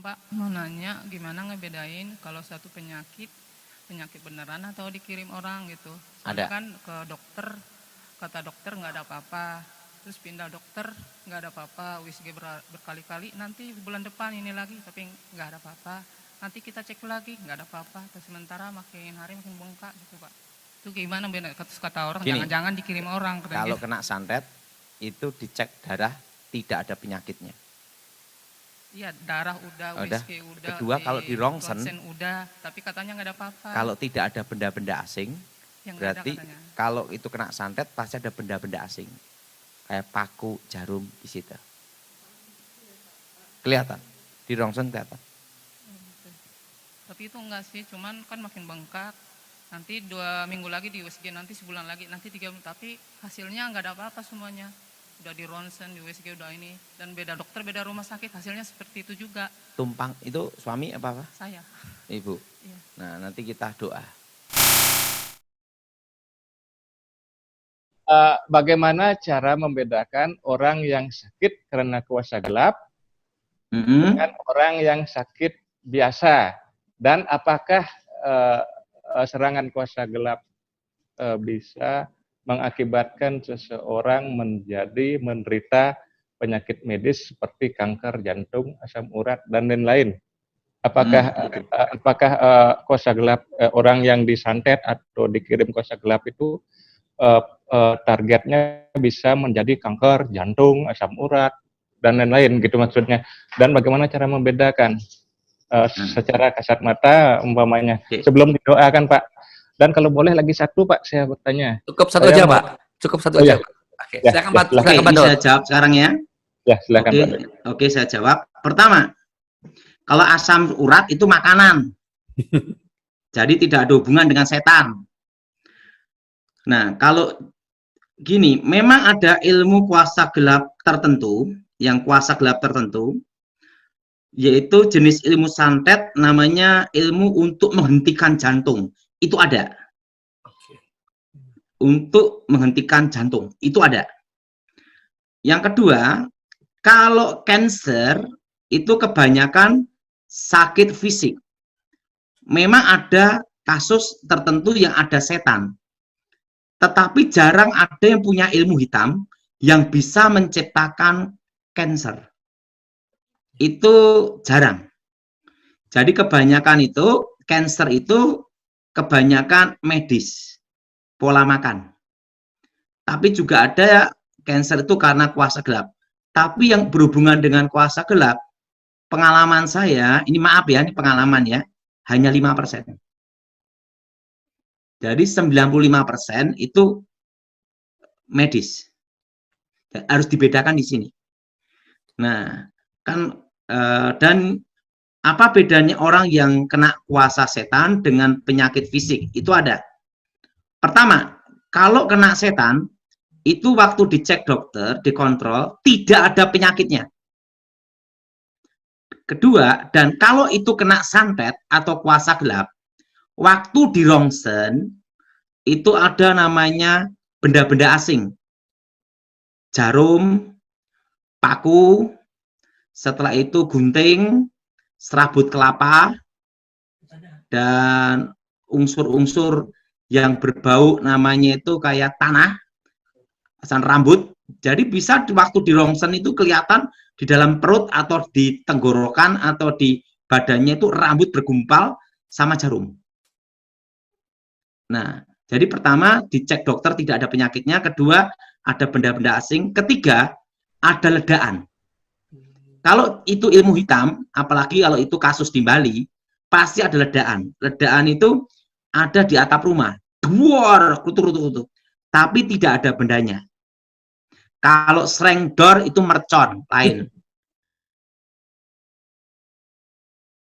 Pak, mau nanya gimana ngebedain kalau satu penyakit beneran atau dikirim orang gitu. Soalnya Ada. kan ke dokter, kata dokter nggak ada apa-apa. Terus pindah dokter nggak ada apa-apa, USG berkali-kali, nanti bulan depan ini lagi tapi nggak ada apa-apa. Nanti kita cek lagi nggak ada apa-apa. Terus sementara makin hari makin bengkak gitu Pak. Itu gimana benar kata orang, Gini, jangan-jangan dikirim orang. Kalau gitu. kena santet itu dicek darah tidak ada penyakitnya. Iya, darah udah, USG udah. Kedua, kalau di rongsen udah, tapi katanya nggak ada apa-apa. Kalau tidak ada benda-benda asing, yang berarti kalau itu kena santet pasti ada benda-benda asing. Kayak paku, jarum di situ. Kelihatan, di rongsen kelihatan. Tapi itu enggak sih, cuman kan makin bengkak. Nanti 2 minggu lagi di USG, nanti sebulan lagi, nanti 3 bulan. Tapi hasilnya nggak ada apa-apa semuanya. Udah di ronsen, di USG udah ini. Dan beda dokter, beda rumah sakit, hasilnya seperti itu juga. Tumpang, itu suami apa? Saya. Ibu? Iya. Nah, nanti kita doa. Bagaimana cara membedakan orang yang sakit karena kuasa gelap dengan orang yang sakit biasa? Dan apakah serangan kuasa gelap bisa mengakibatkan seseorang menderita penyakit medis seperti kanker jantung, asam urat, dan lain-lain? Apakah kuasa gelap orang yang disantet atau dikirim kuasa gelap itu targetnya bisa menjadi kanker jantung, asam urat, dan lain-lain gitu maksudnya? Dan bagaimana cara membedakan secara kasat mata umpamanya sebelum didoakan Pak? Dan kalau boleh lagi satu Pak, saya bertanya. Cukup satu aja Pak. Cukup satu aja. Oke, silakan Pak. Saya jawab sekarang ya. Ya, silakan Pak. Oke, saya jawab. Pertama, kalau asam urat itu makanan. Jadi tidak ada hubungan dengan setan. Nah, kalau gini, memang ada ilmu kuasa gelap tertentu, yaitu jenis ilmu santet namanya ilmu untuk menghentikan jantung. Itu ada. Untuk menghentikan jantung, itu ada. Yang kedua, kalau cancer itu kebanyakan sakit fisik. Memang ada kasus tertentu yang ada setan. Tetapi jarang ada yang punya ilmu hitam yang bisa menciptakan cancer. Itu jarang. Jadi kebanyakan itu, cancer itu kebanyakan medis, pola makan. Tapi juga ada cancer itu karena kuasa gelap. Tapi yang berhubungan dengan kuasa gelap, pengalaman saya, ini maaf ya, ini pengalaman ya, hanya 5%. Jadi 95% itu medis. Harus dibedakan di sini. Nah, kan dan apa bedanya orang yang kena kuasa setan dengan penyakit fisik? Itu ada. Pertama, kalau kena setan, itu waktu dicek dokter, dikontrol, tidak ada penyakitnya. Kedua, dan kalau itu kena santet atau kuasa gelap, waktu di rongsen, itu ada namanya benda-benda asing. Jarum, paku, setelah itu gunting, serabut kelapa, dan unsur-unsur yang berbau namanya itu kayak tanah, asal rambut. Jadi bisa waktu di rongsen itu kelihatan di dalam perut atau di tenggorokan atau di badannya itu rambut bergumpal sama jarum. Nah, jadi pertama dicek dokter tidak ada penyakitnya, kedua ada benda-benda asing, ketiga ada ledaan. Kalau itu ilmu hitam, apalagi kalau itu kasus di Bali, pasti ada ledaan. Ledaan itu ada di atap rumah, duar, kutu-kutu, tapi tidak ada bendanya. Kalau sreng door itu mercon, lain.